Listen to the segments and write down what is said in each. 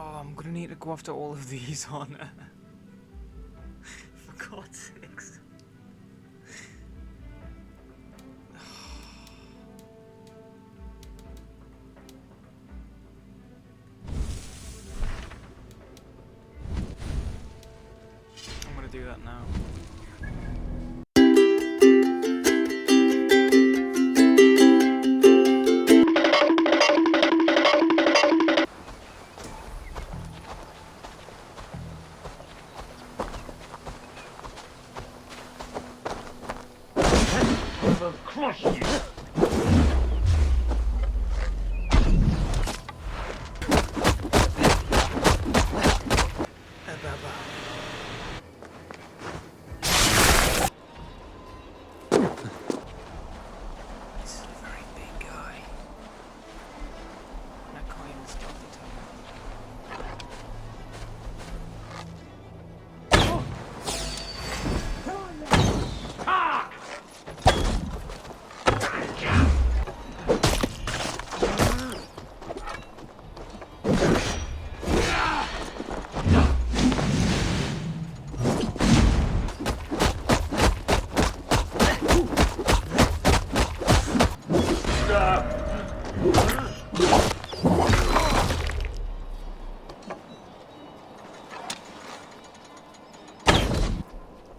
Oh, I'm gonna need to go after all of these on. For God's sakes. I'm gonna do that now. Crush you! This is a very big guy. And I can't even stop the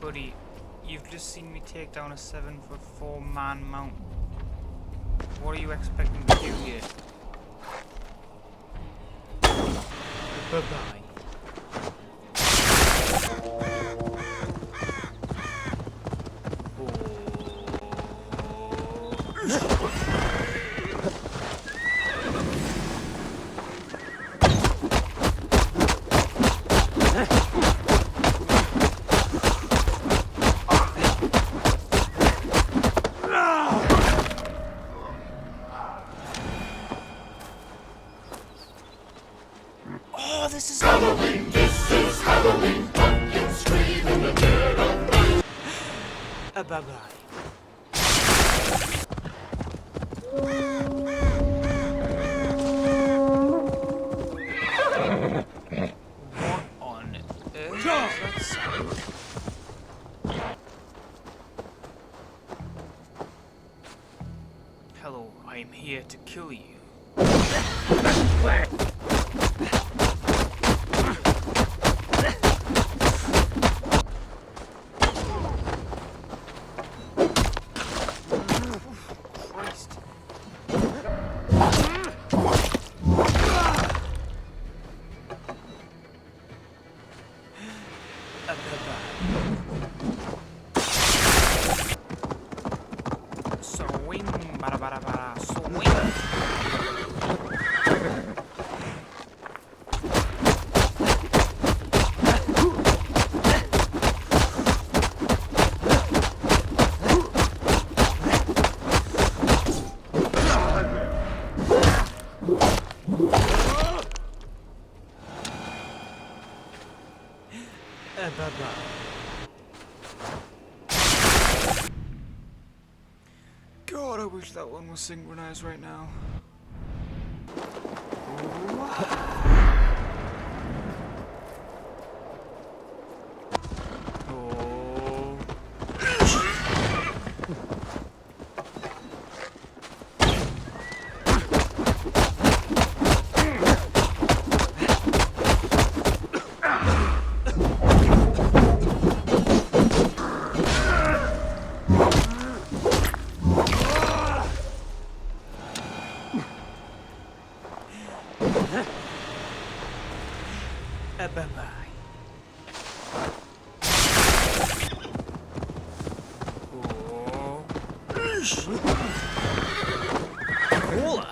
Buddy, you've just seen me take down a 7'4" man mountain. What are you expecting to do here? Bye-bye. Oh, this is Halloween, this is Halloween, pumpkins scream in the dead of night. bye-bye. What on earth is that sound? Hello, I am here to kill you. Christ. Swing, bara bara bara, swing. God, I wish that one was synchronized right now. Oh. Bye-bye. Oh. Cola.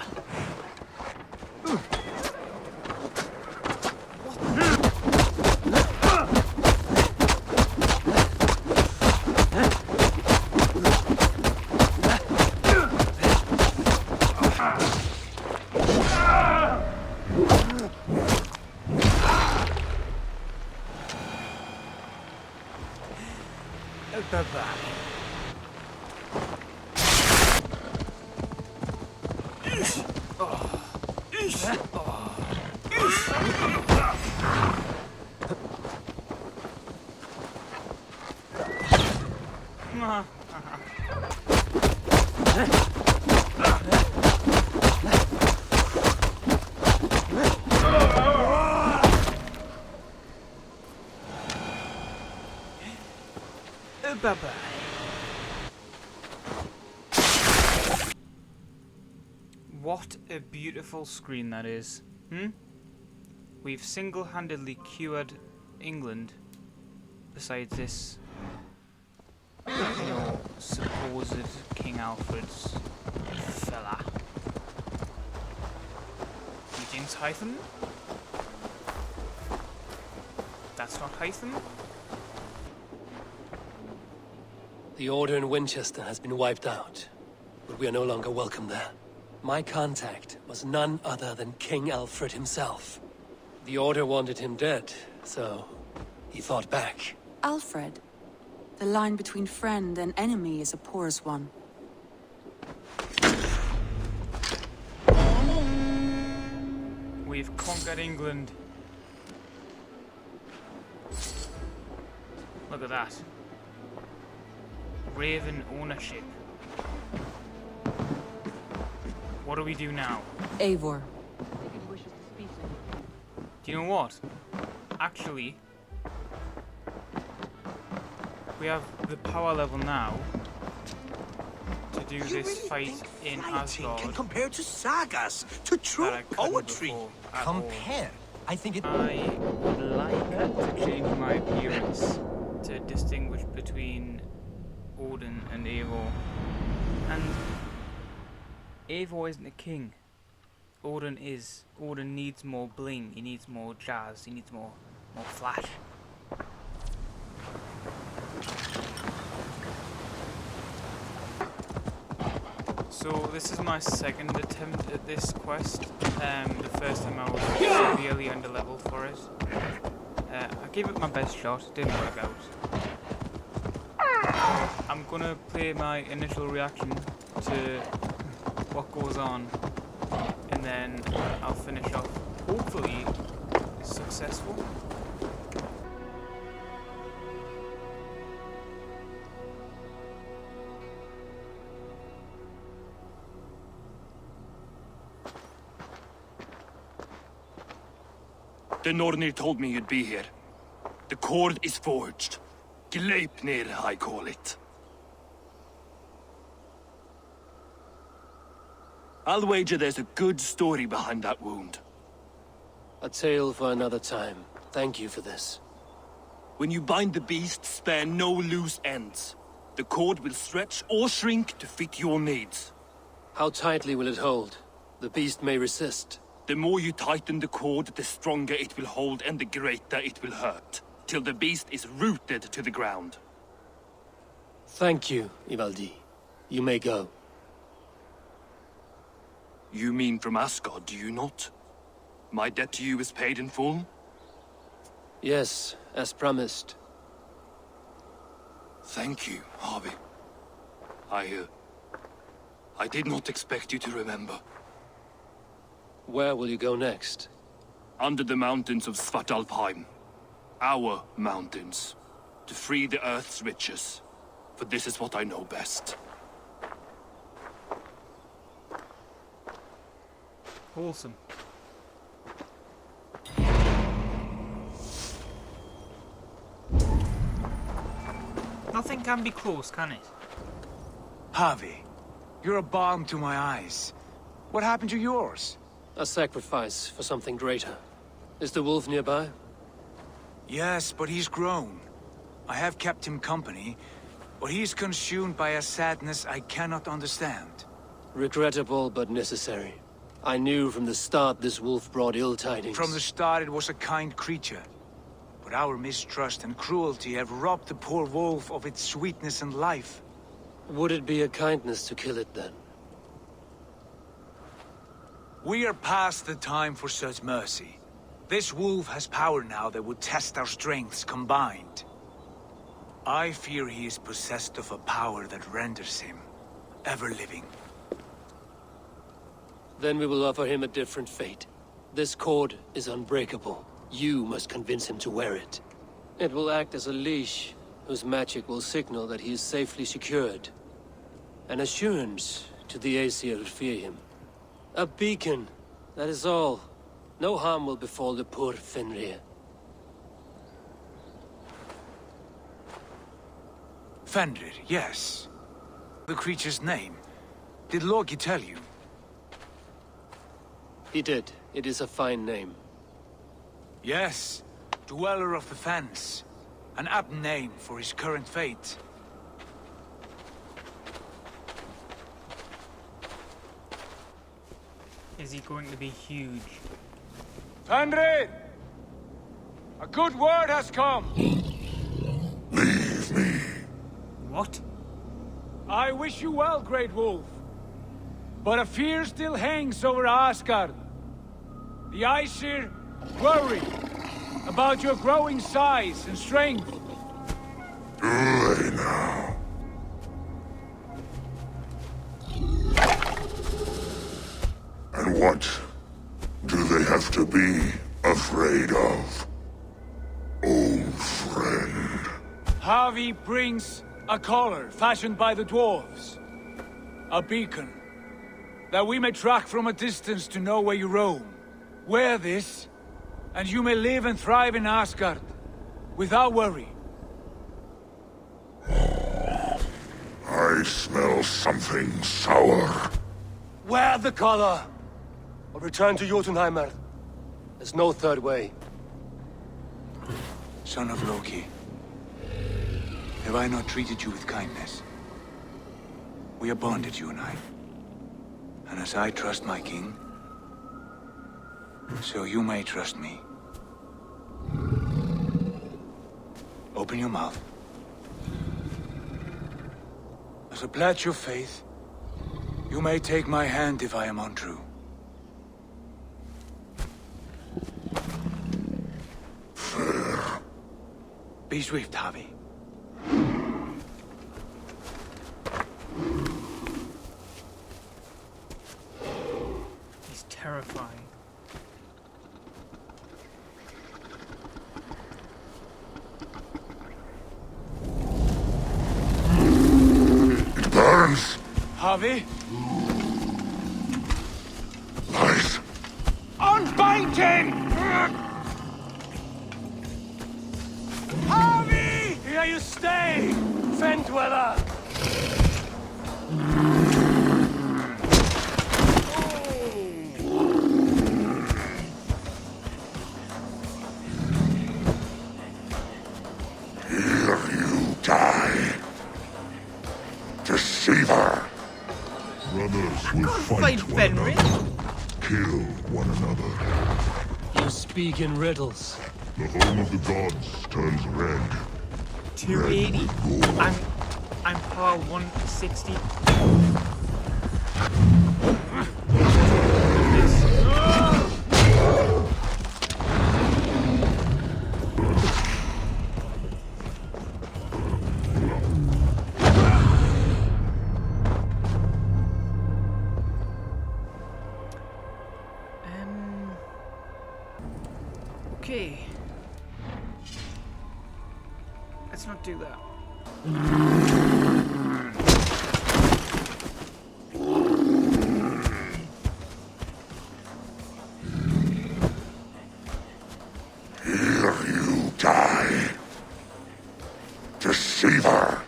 Bye-bye. Oh. Oh. Bye-bye. What a beautiful screen that is. We've single-handedly cured England. Besides this, supposed King Alfred's fella. Greetings, Hytham. That's not Hytham. The order in Winchester has been wiped out, but we are no longer welcome there. My contact was none other than King Alfred himself. The order wanted him dead, so he fought back. Alfred? The line between friend and enemy is a porous one. We've conquered England. Look at that. Raven ownership. What do we do now? Eivor. Do you know what? Actually, we have the power level now to do this fight in Asgard. Can compare to sagas, to true poetry. Compare? I think it... I would like to change my appearance to distinguish between Odin and Eivor. And Eivor isn't a king. Odin is. Odin needs more bling, he needs more jazz, he needs more flash. So this is my second attempt at this quest. The first time I was severely underleveled for it. I gave it my best shot, it didn't work out. I'm gonna play my initial reaction to what goes on, and then I'll finish off, hopefully successful. The Nornir told me you'd be here. The cord is forged. Gleipnir, I call it. I'll wager there's a good story behind that wound. A tale for another time. Thank you for this. When you bind the beast, spare no loose ends. The cord will stretch or shrink to fit your needs. How tightly will it hold? The beast may resist. The more you tighten the cord, the stronger it will hold and the greater it will hurt, till the beast is rooted to the ground. Thank you, Ivaldi. You may go. You mean from Asgard, do you not? My debt to you is paid in full? Yes, as promised. Thank you, Harvey. I did not expect you to remember. Where will you go next? Under the mountains of Svartalfheim. Our mountains. To free the Earth's riches. For this is what I know best. Wholesome. Nothing can be close, can it? Harvey, you're a balm to my eyes. What happened to yours? A sacrifice for something greater. Is the wolf nearby? Yes, but he's grown. I have kept him company, but he's consumed by a sadness I cannot understand. Regrettable, but necessary. I knew from the start this wolf brought ill tidings. From the start it was a kind creature. But our mistrust and cruelty have robbed the poor wolf of its sweetness and life. Would it be a kindness to kill it then? We are past the time for such mercy. This wolf has power now that would test our strengths combined. I fear he is possessed of a power that renders him ever-living. Then we will offer him a different fate. This cord is unbreakable. You must convince him to wear it. It will act as a leash, whose magic will signal that he is safely secured. An assurance to the Aesir who fear him. A beacon, that is all. No harm will befall the poor Fenrir. Fenrir, yes. The creature's name. Did Loki tell you? He did. It is a fine name. Yes. Dweller of the Fens. An apt name for his current fate. Is he going to be huge? Fenrir! A good word has come! Leave me. What? I wish you well, Great Wolf. But a fear still hangs over Asgard. The Aesir worry about your growing size and strength. Do they now? And what do they have to be afraid of? Old friend. Havi brings a collar fashioned by the dwarves. A beacon. That we may track from a distance to know where you roam. Wear this, and you may live and thrive in Asgard. Without worry. I smell something sour. Wear the collar! Or return to Jotunheimer. There's no third way. Son of Loki. Have I not treated you with kindness? We are bonded, you and I. And as I trust my king, so you may trust me. Open your mouth. As a pledge of faith, you may take my hand if I am untrue. Fair. Be swift, Havi. He's terrifying. It burns. Havi, Lies. unbind him! Havi! Here you stay, Fen Dweller! Here you die. Deceiver. Brothers will fight one Fenrir. another. Kill one another. You speak in riddles. The home of the gods turns red. 280. I'm power 160. Okay. Let's not do that. Here you die. Deceiver.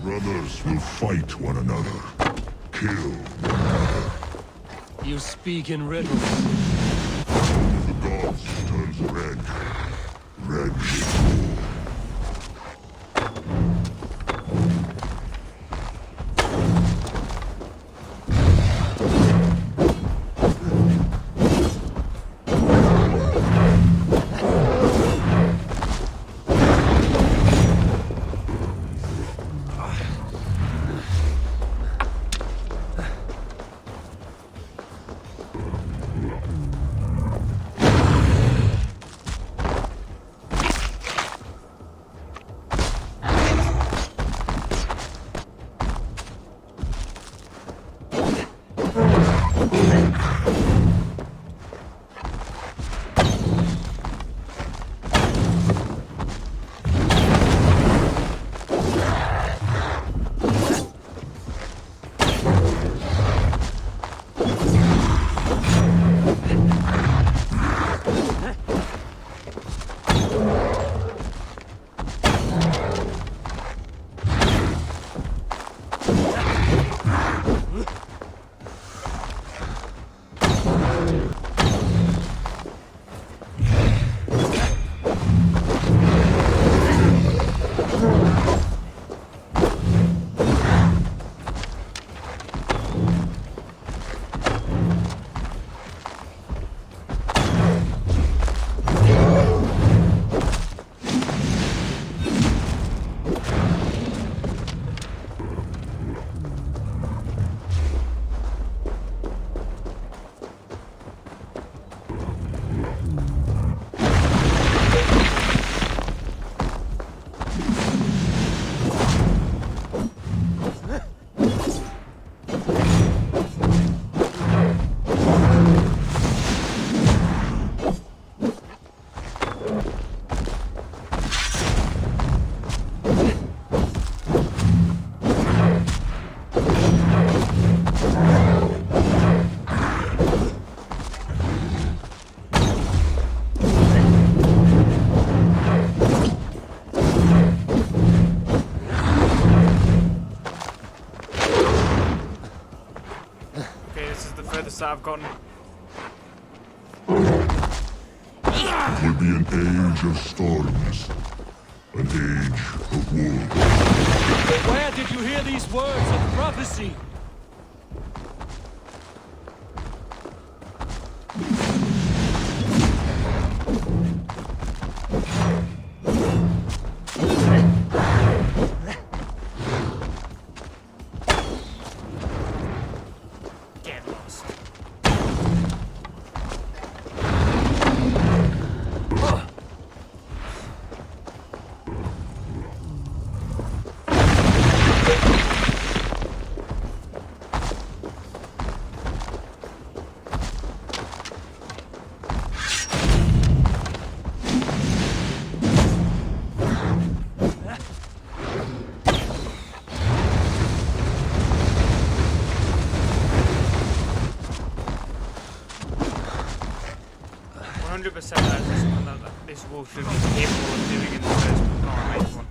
Brothers will fight one another. Kill one another. You speak in riddles. The gods turns red. Red will rule. Okay, this is the furthest that I've gotten. Will be an age of storms, an age of war. Where did you hear these words of prophecy? Get lost. That is something that this wolf should be capable of doing in the first place. One.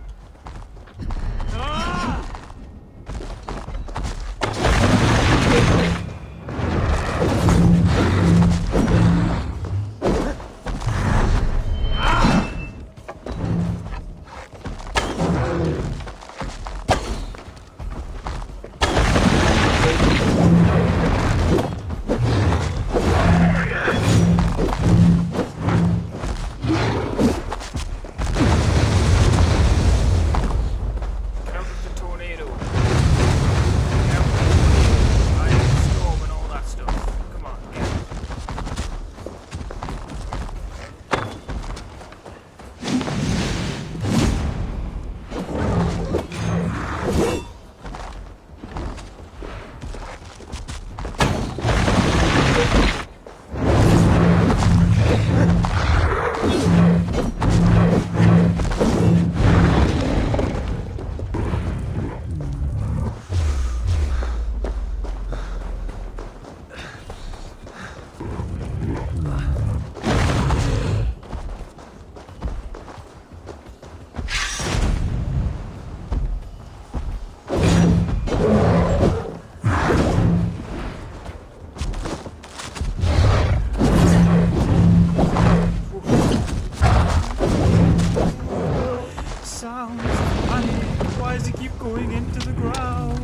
Why does he keep going into the ground?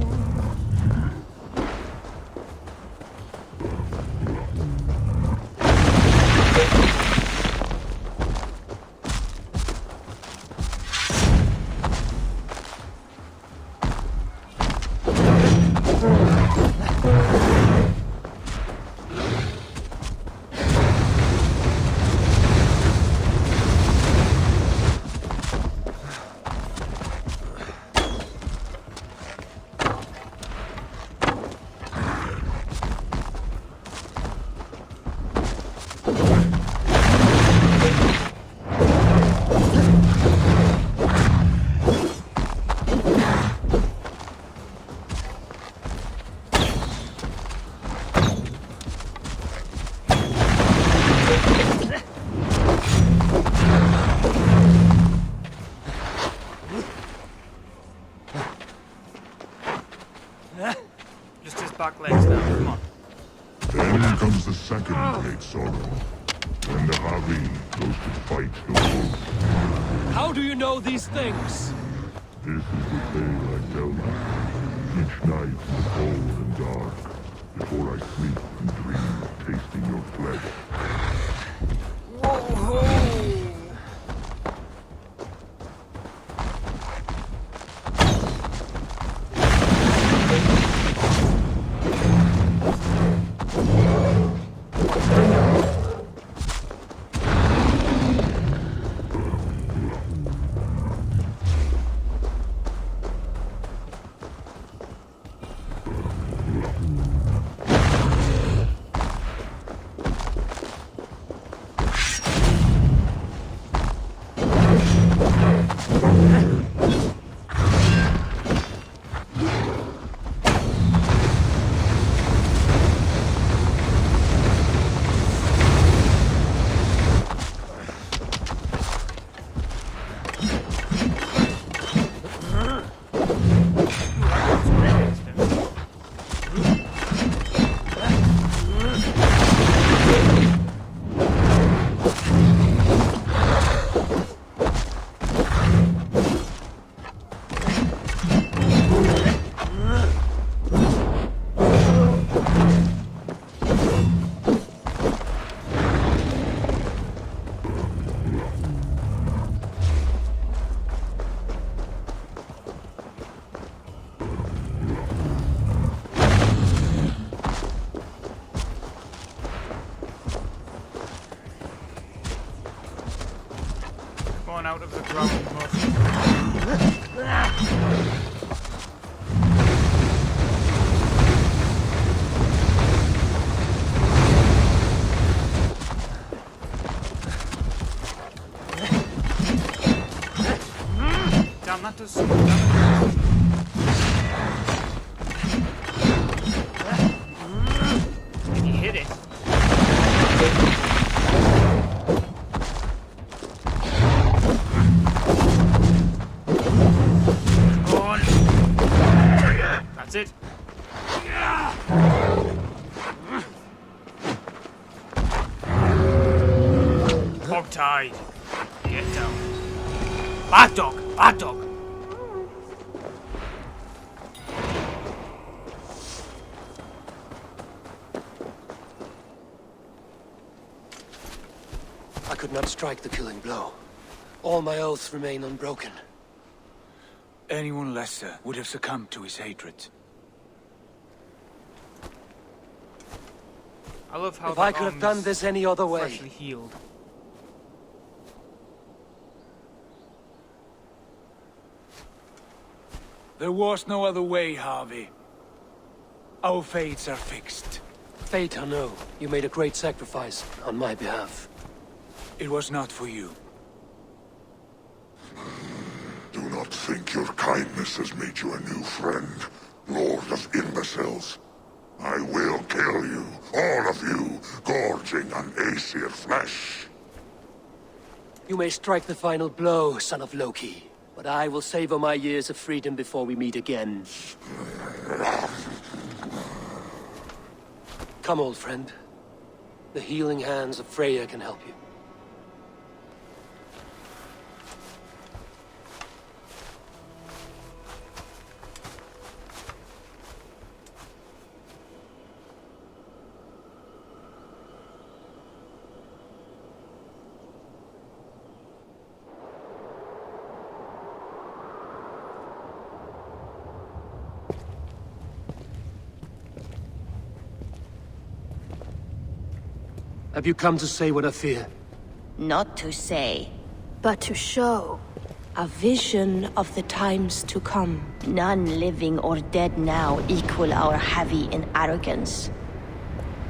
Just his back legs now, come on. Then comes the second great sorrow. When the Havi goes to fight the wolf. How do you know these things? This is the tale I tell you. Each night in the cold and dark. Before I sleep and dream of tasting your flesh. around most. Damn, that does some damage. If you hit it. Go on. That's it. Hog-tied. Get down. Bad dog! Bad dog! I could not strike the killing blow. All my oaths remain unbroken. Anyone lesser would have succumbed to his hatred. I love how If the I could have done arm's this any other way. freshly healed. There was no other way, Harvey. Our fates are fixed. Fate or no, you made a great sacrifice on my behalf. It was not for you. Do not think your kindness has made you a new friend, Lord of Imbeciles. I will kill you, all of you, gorging on Aesir flesh. You may strike the final blow, son of Loki. But I will savor my years of freedom before we meet again. Come, old friend. The healing hands of Freya can help you. Have you come to say what I fear? Not to say, but to show. A vision of the times to come. None living or dead now equal our heavy in arrogance.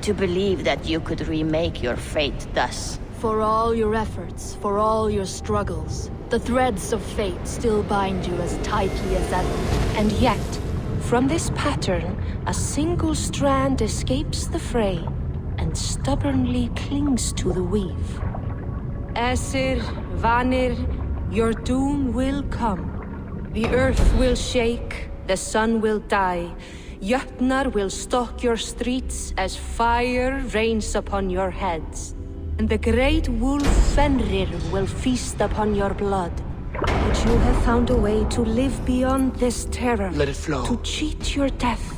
To believe that you could remake your fate thus. For all your efforts, for all your struggles, the threads of fate still bind you as tightly as ever. And yet, from this pattern, a single strand escapes the fray and stubbornly clings to the weave. Aesir, Vanir, your doom will come. The earth will shake, the sun will die. Jötnar will stalk your streets as fire rains upon your heads. And the great wolf Fenrir will feast upon your blood. But you have found a way to live beyond this terror. Let it flow. To cheat your death.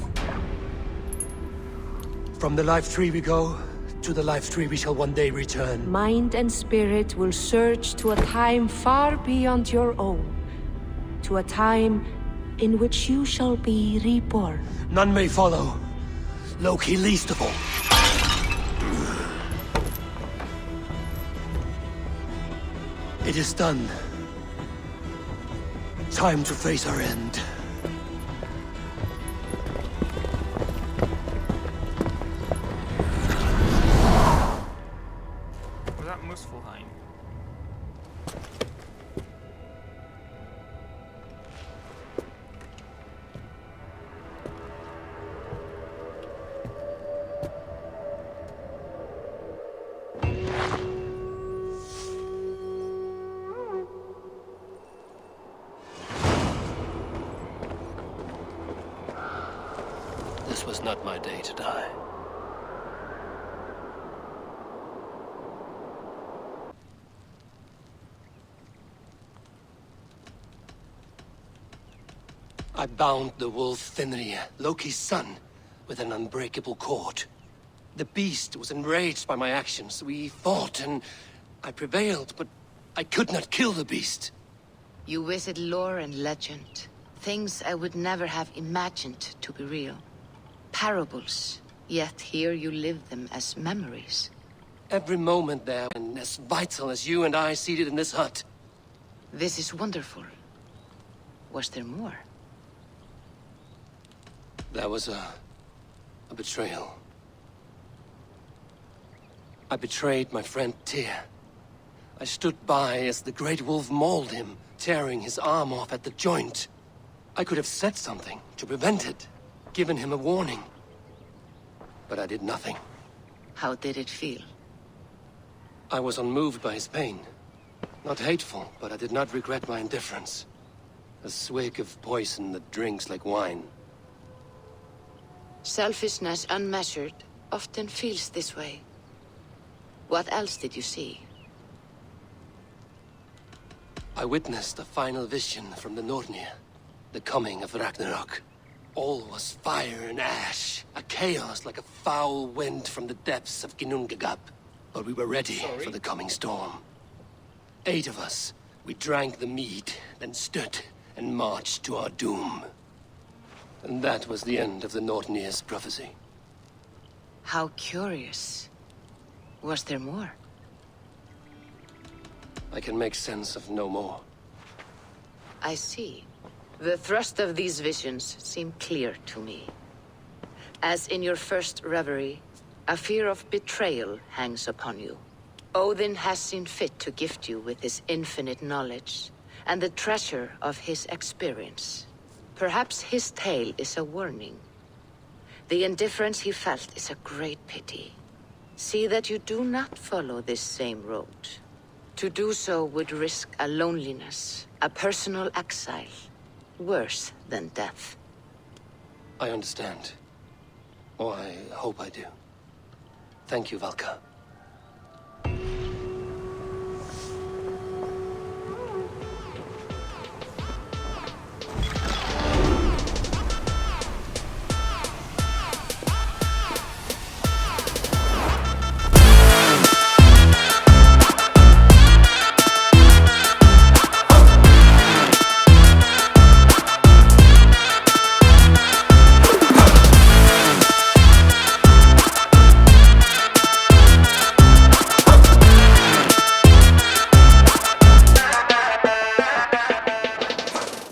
From the life tree we go, to the life tree we shall one day return. Mind and spirit will surge to a time far beyond your own. To a time in which you shall be reborn. None may follow. Loki least of all. It is done. Time to face our end. Was that Muspelheim? This was not my day to die. I bound the wolf Fenrir, Loki's son, with an unbreakable cord. The beast was enraged by my actions. We fought and I prevailed, but I could not kill the beast. You visit lore and legend. Things I would never have imagined to be real. Parables, yet here you live them as memories. Every moment there, and as vital as you and I seated in this hut. This is wonderful. Was there more? That was a betrayal. I betrayed my friend Tyr. I stood by as the Great Wolf mauled him, tearing his arm off at the joint. I could have said something to prevent it, given him a warning. But I did nothing. How did it feel? I was unmoved by his pain. Not hateful, but I did not regret my indifference. A swig of poison that drinks like wine. Selfishness unmeasured often feels this way. What else did you see? I witnessed a final vision from the Nornir. The coming of Ragnarok. All was fire and ash. A chaos like a foul wind from the depths of Ginnungagap. But we were ready for the coming storm. 8 of us. We drank the mead, then stood and marched to our doom. And that was the end of the Nornir's prophecy. How curious. Was there more? I can make sense of no more. I see. The thrust of these visions seem clear to me. As in your first reverie, a fear of betrayal hangs upon you. Odin has seen fit to gift you with his infinite knowledge, and the treasure of his experience. Perhaps his tale is a warning. The indifference he felt is a great pity. See that you do not follow this same road. To do so would risk a loneliness, a personal exile, worse than death. I understand. Or I hope I do. Thank you, Valka.